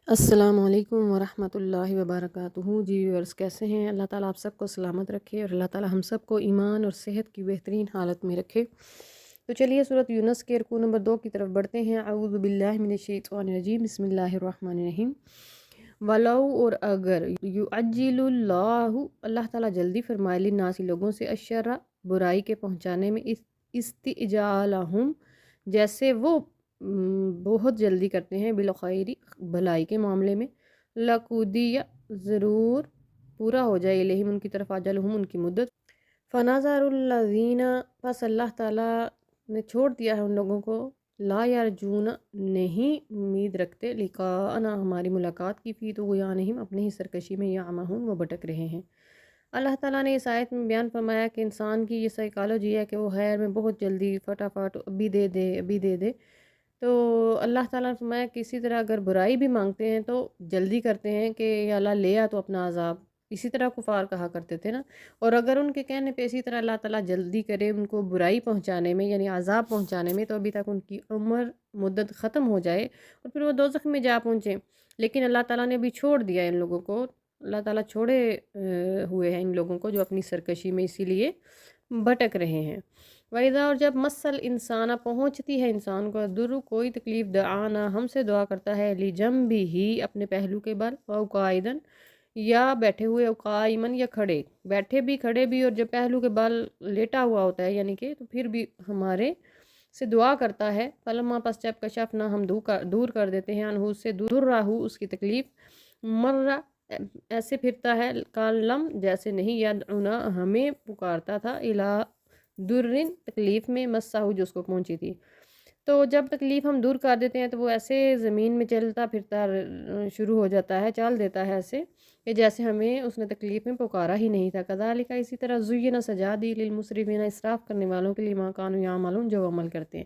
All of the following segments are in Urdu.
السلام علیکم ورحمۃ اللہ وبرکاتہ۔ جی ویورس، کیسے ہیں؟ اللہ تعالیٰ آپ سب کو سلامت رکھے اور اللہ تعالیٰ ہم سب کو ایمان اور صحت کی بہترین حالت میں رکھے۔ تو چلیے سورۃ یونس کے رکوع نمبر 2 کی طرف بڑھتے ہیں۔ اعوذ باللہ من الشیطان الرجیم، بسم اللہ الرحمن الرحیم۔ ولو، اور اگر، یعجل اللہ، اللہ تعالیٰ جلدی فرمائے، للناس، لوگوں سے، الشر، برائی کے پہنچانے میں، استعجالہم، جیسے وہ بہت جلدی کرتے ہیں، بالخیر، بھلائی کے معاملے میں، لقودی، ضرور پورا ہو جائے، الیہم، ان کی طرف، اجلہم، ان کی مدت، فنظر الذین، پس اللہ تعالیٰ نے چھوڑ دیا ہے ان لوگوں کو، لا یرجون، نہیں امید رکھتے، لقاءنا، ہماری ملاقات کی، فی طغیانہم، اپنے ہی سرکشی میں، یعمہون، وہ بھٹک رہے ہیں۔ اللہ تعالیٰ نے اس آیت میں بیان فرمایا کہ انسان کی یہ سائیکالوجی ہے کہ وہ خیر میں بہت جلدی، فٹافٹ، ابھی دے دے ابھی دے دے۔ تو اللہ تعالیٰ نے فرمایا کہ اسی طرح اگر برائی بھی مانگتے ہیں تو جلدی کرتے ہیں کہ یا اللہ لے آ تو اپنا عذاب، اسی طرح کفار کہا کرتے تھے نا۔ اور اگر ان کے کہنے پہ اسی طرح اللہ تعالیٰ جلدی کرے ان کو برائی پہنچانے میں، یعنی عذاب پہنچانے میں، تو ابھی تک ان کی عمر مدت ختم ہو جائے اور پھر وہ دوزخ میں جا پہنچے۔ لیکن اللہ تعالیٰ نے ابھی چھوڑ دیا ان لوگوں کو، اللہ تعالیٰ چھوڑے ہوئے ہیں ان لوگوں کو جو اپنی سرکشی میں اسی لیے بھٹک رہے ہیں۔ وَإِذَا، اور جب مسل انسان، پہنچتی ہے انسان کو، در، کوئی تکلیف، دعانا، ہم سے دعا کرتا ہے، لِجَنبِهِ، اپنے پہلو کے بل، او قائدن، یا بیٹھے ہوئے، او قائمن، یا کھڑے، بیٹھے بھی کھڑے بھی، اور جب پہلو کے بل لیٹا ہوا ہوتا ہے یعنی کہ، تو پھر بھی ہمارے سے دعا کرتا ہے، فلما، پس جب کشفنا، ہم دور کر دیتے ہیں، انہو، سے، دور راہو، اس کی تکلیف، مرہ، ایسے پھرتا ہے، کالم، جیسے نہیں، یدعونا، ہمیں پکارتا تھا، الہ، درن، تکلیف میں، مساہو، جو اس کو پہنچی تھی۔ تو جب تکلیف ہم دور کر دیتے ہیں تو وہ ایسے زمین میں چلتا پھرتا شروع ہو جاتا ہے، چال دیتا ہے ایسے کہ جیسے ہمیں اس نے تکلیف میں پکارا ہی نہیں تھا۔ کذالک، اسی طرح، زین، سجا دی، للمسرفین، اسراف کرنے والوں کے لیے، ما کانوا یعملون، جو عمل کرتے ہیں۔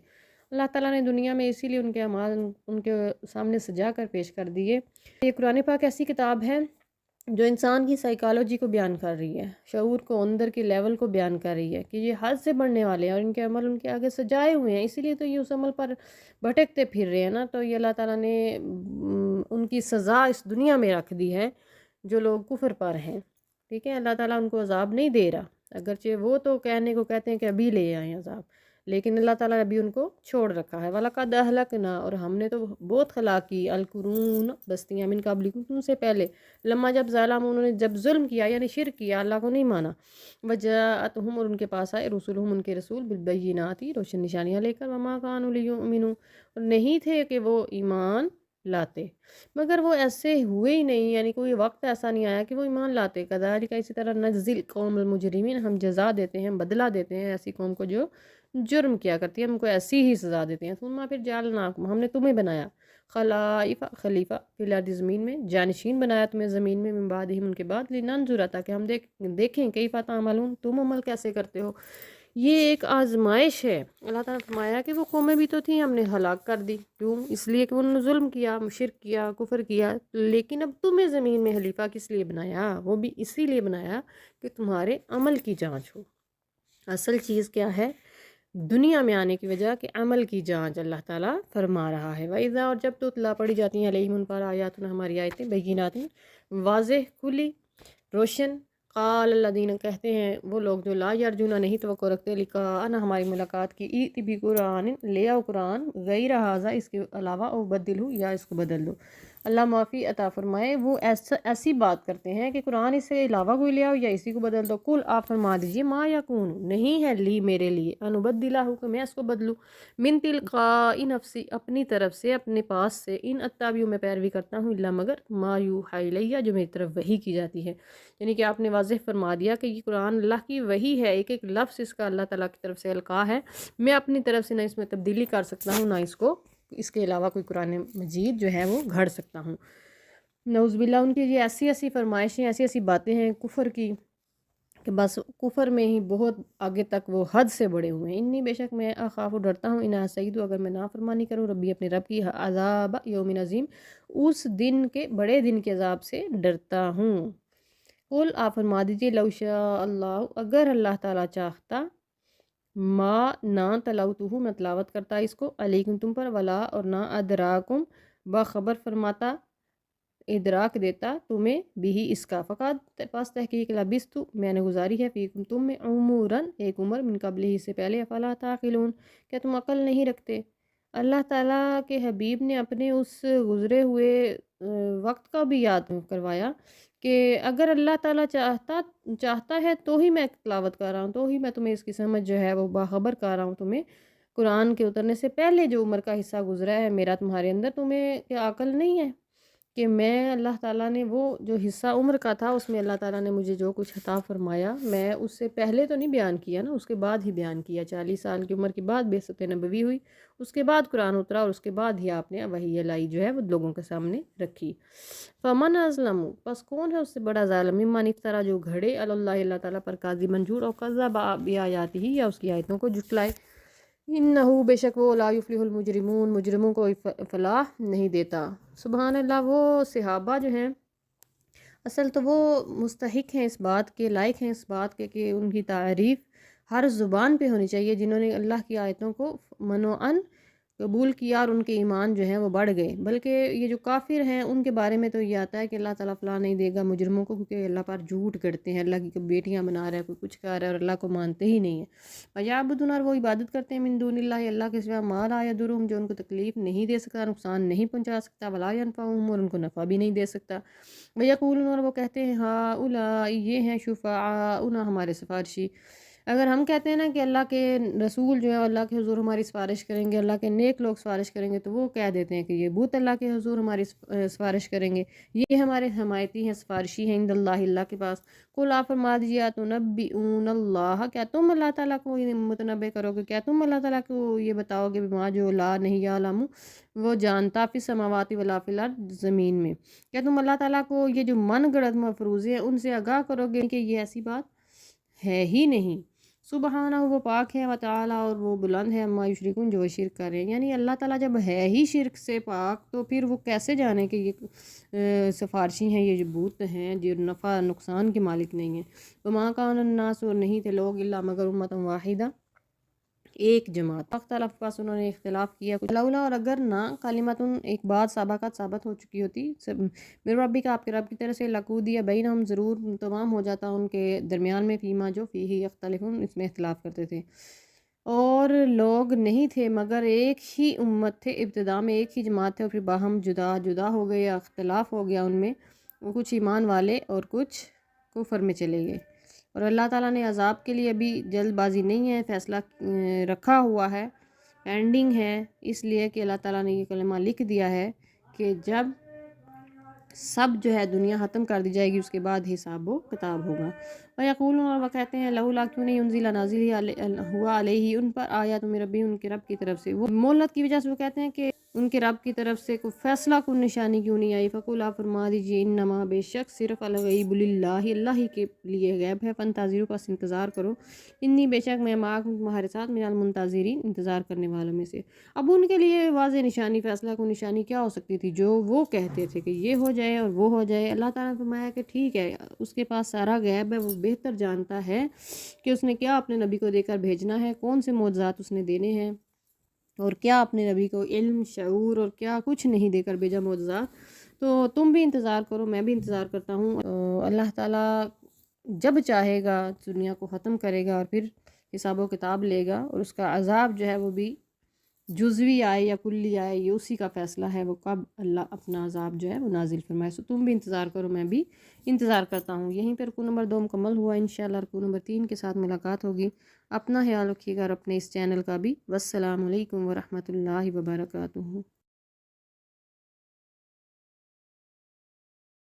اللہ تعالیٰ نے دنیا میں اسی لیے ان کے اعمال ان کے سامنے سجا کر پیش کر دیے۔ یہ قرآن پاک ایسی کتاب ہے جو انسان کی سائیکالوجی کو بیان کر رہی ہے، شعور کو، اندر کے لیول کو بیان کر رہی ہے کہ یہ حد سے بڑھنے والے ہیں اور ان کے عمل ان کے آگے سجائے ہوئے ہیں، اسی لیے تو یہ اس عمل پر بھٹکتے پھر رہے ہیں نا۔ تو یہ اللہ تعالیٰ نے ان کی سزا اس دنیا میں رکھ دی ہے جو لوگ کفر پر ہیں، ٹھیک ہے۔ اللہ تعالیٰ ان کو عذاب نہیں دے رہا، اگرچہ وہ تو کہنے کو کہتے ہیں کہ ابھی لے آئیں عذاب، لیکن اللہ تعالیٰ نے ابھی ان کو چھوڑ رکھا ہے۔ وَلَقَدْ أَهْلَكْنَا، اور ہم نے تو بہت ہلاک کی، القرون، بستیاں، من قبلکم، تم سے پہلے، لما، جب، ظالم، انہوں نے جب ظلم کیا یعنی شرک کیا، اللہ کو نہیں مانا، وجاءتہم، اور ان کے پاس آئے، رسولہم، ان کے رسول، بالبینات، روشن نشانیاں لے کر، وما کانوا لیؤمنوا، اور نہیں تھے کہ وہ ایمان لاتے، مگر وہ ایسے ہوئے ہی نہیں، یعنی کوئی وقت ایسا نہیں آیا کہ وہ ایمان لاتے۔ کذالک، اسی طرح، نجزی القوم المجرمین، ہم جزا دیتے ہیں، بدلہ دیتے ہیں ایسی قوم کو جو جرم کیا کرتی ہے، ہم کو ایسی ہی سزا دیتے ہیں۔ ثم، پھر، جعلناکم، ہم نے تمہیں بنایا، خلائف، خلیفہ، فی الارض، زمین میں، جانشین بنایا تمہیں زمین میں، من بعدہم، ان کے بعد، لننظر، تاکہ ہم دیکھیں، کیف تعملون، تم عمل کیسے کرتے ہو۔ یہ ایک آزمائش ہے۔ اللہ تعالیٰ نے فرمایا کہ وہ قومیں بھی تو تھیں، ہم نے ہلاک کر دی، کیوں؟ اس لیے کہ انہوں نے ظلم کیا، شرک کیا، کفر کیا، لیکن اب تمہیں زمین میں خلیفہ کس لیے بنایا؟ وہ بھی اسی لیے بنایا کہ تمہارے عمل کی جانچ ہو۔ اصل چیز کیا ہے دنیا میں آنے کی وجہ کہ عمل کی جانچ اللہ تعالیٰ فرما رہا ہے۔ وَإِذَا، اور جب تتلیٰ پڑھی جاتی ہیں، علیہم، ان پر، آیاتنا، ہماری آیتیں، بینات، واضح، کھلی، روشن، قال الذین، کہتے ہیں وہ لوگ جو لا یرجون، نہیں توقع رکھتے، لقاءنا، ہماری ملاقات کی، ائت بقرآن، لے آؤ قرآن، غیر ھذا، اس کے علاوہ، او بدلہ، یا اس کو بدل دو، اللہ معافی عطا فرمائے۔ وہ ایسی بات کرتے ہیں کہ قرآن اس سے علاوہ کوئی لے آؤ یا اسی کو بدل دو۔ قل، آپ فرما دیجئے، ما یکون، نہیں ہے، لی، میرے لیے، ان ابدلہ، کہ میں اس کو بدلوں، من تلقاء نفسی، اپنی طرف سے، اپنے پاس سے، ان اتبع، میں پیروی کرتا ہوں، الا، مگر، ما یوحی الیہ، جو میری طرف وحی کی جاتی ہے۔ یعنی کہ آپ نے واضح فرما دیا کہ یہ قرآن اللہ کی وحی ہے، ایک ایک لفظ اس کا اللہ تعالیٰ کی طرف سے القاء ہے، میں اپنی طرف سے نہ اس میں تبدیلی کر سکتا ہوں، نہ اس کے علاوہ کوئی قرآن مجید جو ہے وہ گھڑ سکتا ہوں۔ نعوذ باللہ، ان کی یہ ایسی ایسی فرمائشیں، ایسی ایسی باتیں ہیں کفر کی کہ بس کفر میں ہی بہت آگے تک وہ حد سے بڑے ہوئے ہیں۔ انی، بے شک میں، اخاف، ڈرتا ہوں، ان عصیت، اگر میں نافرمانی کروں، ربی، اپنے رب کی، عذاب یوم عظیم، اس دن کے، بڑے دن کے عذاب سے ڈرتا ہوں۔ قل، آپ فرما دیجئے، لو شاء اللہ، اگر اللہ تعالیٰ چاہتا، ما، نہ، تلوتہ، میں تلاوت کرتا اس کو، علیکم، تم پر، ولا، اور نہ، ادراکم، باخبر فرماتا، ادراک دیتا تمہیں بھی اس کا فقط پاس تحقیق لبستو میں نے گزاری ہے فیکم تم میں عموراً ایک عمر من قبل ہی سے پہلے افلا تعقلون کیا تم عقل نہیں رکھتے۔ اللہ تعالیٰ کے حبیب نے اپنے اس گزرے ہوئے وقت کا بھی یاد کروایا کہ اگر اللہ تعالیٰ چاہتا ہے تو ہی میں تلاوت کر رہا ہوں، تو ہی میں تمہیں اس کی سمجھ جو ہے وہ باخبر کر رہا ہوں تمہیں قرآن کے اترنے سے پہلے جو عمر کا حصہ گزرا ہے میرا تمہارے اندر، تمہیں کیا عقل نہیں ہے کہ میں اللہ تعالیٰ نے وہ جو حصہ عمر کا تھا اس میں اللہ تعالیٰ نے مجھے جو کچھ عطا فرمایا میں اس سے پہلے تو نہیں بیان کیا نا، اس کے بعد ہی بیان کیا۔ 40 سال کی عمر کے بعد بعثت نبوی ہوئی، اس کے بعد قرآن اترا اور اس کے بعد ہی آپ نے وحی لائی جو ہے وہ لوگوں کے سامنے رکھی۔ فمن ازلم پس کون ہے اس سے بڑا ظالم ممن افترا جو گھڑے اللہ تعالیٰ پر کاذبا جھوٹ اور کذب بآیاتہ یا اس کی آیتوں کو جھٹلائے۔ انہو بے شک وہ لا یفلح المجرمون مجرموں کو فلاح نہیں دیتا۔ سبحان اللہ، وہ صحابہ جو ہیں اصل تو وہ مستحق ہیں اس بات کے، لائق ہیں اس بات کے کہ ان کی تعریف ہر زبان پہ ہونی چاہیے، جنہوں نے اللہ کی آیتوں کو منوعاً قبول کیا اور ان کے ایمان جو ہیں وہ بڑھ گئے۔ بلکہ یہ جو کافر ہیں ان کے بارے میں تو یہ آتا ہے کہ اللہ تعالیٰ فلاح نہیں دے گا مجرموں کو، کیونکہ اللہ پر جھوٹ کرتے ہیں، اللہ کی بیٹیاں بنا رہا ہے، کوئی کچھ کر رہا ہے اور اللہ کو مانتے ہی نہیں ہیں۔ وَيَعْبُدُونَ اور وہ عبادت کرتے ہیں من دون اللہ اللہ کے سوا ما لا يَضُرُّهُمْ جو ان کو تکلیف نہیں دے سکتا، نقصان نہیں پہنچا سکتا، وَلَا يَنفَعُهُمْ اور ان کو نفع بھی نہیں دے سکتا۔ وَيَقُولُونَ اور وہ کہتے ہیں ہؤلاء یہ ہیں شفعاؤنا ہمارے سفارشی۔ اگر ہم کہتے ہیں نا کہ اللہ کے رسول جو ہے اللہ کے حضور ہماری سفارش کریں گے، اللہ کے نیک لوگ سفارش کریں گے، تو وہ کہہ دیتے ہیں کہ یہ بت اللہ کے حضور ہماری سفارش کریں گے، یہ ہمارے حمایتی ہیں، سفارشی ہیں عند اللہ اللہ کے پاس۔ قل آپ فرما دیجیے اتنبئون اللہ کیا تم اللہ تعالیٰ کو متنبع کرو گے، کیا تم اللہ تعالیٰ کو یہ بتاؤ گے بما جو لا نہیں یعلم وہ جانتا فی السماوات ولا فی الارض زمین میں، کیا تم اللہ تعالیٰ کو یہ جو من گڑت مفروضے ہیں ان سے آگاہ کرو گے کہ یہ ایسی بات ہے ہی نہیں۔ سبحانہ وہ پاک ہے وتعالی اور وہ بلند ہے اما یشرکون جو شرک کر رہے ہیں، یعنی اللہ تعالیٰ جب ہے ہی شرک سے پاک تو پھر وہ کیسے جانے کہ یہ سفارشی ہیں، یہ جو بت ہیں جو نفع نقصان کے مالک نہیں ہیں۔ وما کان الناس اور نہیں تھے لوگ الا مگر امۃ واحدہ ایک جماعت، اختلاف پاس انہوں نے اختلاف کیا کچھ لولا اور اگر نہ کلمت ایک بات سابقات ثابت ہو چکی ہوتی میرے ربی کا آپ کے رب کی طرف سے لقودیہ بینہم ضرور تمام ہو جاتا ان کے درمیان میں فیما جو فیہ یختلفون اس میں اختلاف کرتے تھے۔ اور لوگ نہیں تھے مگر ایک ہی امت تھے، ابتدا میں ایک ہی جماعت تھے اور پھر باہم جدا ہو گئے، اختلاف ہو گیا ان میں، کچھ ایمان والے اور کچھ کفر میں چلے گئے۔ اور اللہ تعالیٰ نے عذاب کے لیے ابھی جلد بازی نہیں ہے، فیصلہ رکھا ہوا ہے، پینڈنگ ہے، اس لیے کہ اللہ تعالیٰ نے یہ کلمہ لکھ دیا ہے کہ جب سب جو ہے دنیا ختم کر دی جائے گی اس کے بعد حساب و کتاب ہوگا۔ وَيَقُولُونَ اور وہ کہتے ہیں لولا کیوں نہیں انزل نازل ہوا علیہ ان پر آیات من ربی ان کے رب کی طرف سے، وہ مہلت کی وجہ سے وہ کہتے ہیں کہ ان کے رب کی طرف سے کوئی فیصلہ کوئی نشانی کیوں نہیں آئی۔ فقل آپ فرما دیجیے انما بے شک صرف الغیب للہ اللہ ہی کے لیے غیب ہے، فانتظروا پس انتظار کرو، انی بے شک میں معکم تمہارے ساتھ من المنتظرین انتظار کرنے والوں میں سے۔ اب ان کے لیے واضح نشانی فیصلہ کو نشانی کیا ہو سکتی تھی جو وہ کہتے تھے کہ یہ ہو جائے اور وہ ہو جائے۔ اللہ تعالیٰ نے فرمایا کہ ٹھیک ہے اس کے پاس سارا غیب ہے، وہ بہتر جانتا ہے کہ اس نے کیا اپنے نبی کو دے کر بھیجنا ہے، کون سے معجزات اس نے دینے ہیں اور کیا اپنے نبی کو علم شعور اور کیا کچھ نہیں دے کر بھیجا معجزات۔ تو تم بھی انتظار کرو، میں بھی انتظار کرتا ہوں۔ اللہ تعالیٰ جب چاہے گا دنیا کو ختم کرے گا اور پھر حساب و کتاب لے گا، اور اس کا عذاب جو ہے وہ بھی جزوی آئے یا کلی آئے یہ اسی کا فیصلہ ہے، وہ کب اللہ اپنا عذاب جو ہے وہ نازل فرمائے۔ سو تم بھی انتظار کرو، میں بھی انتظار کرتا ہوں۔ یہیں پر رکوع نمبر 2 مکمل ہوا، انشاءاللہ رکوع نمبر 3 کے ساتھ ملاقات ہوگی۔ اپنا خیال رکھیے گا اور اپنے اس چینل کا بھی۔ والسلام علیکم ورحمۃ اللہ وبرکاتہ۔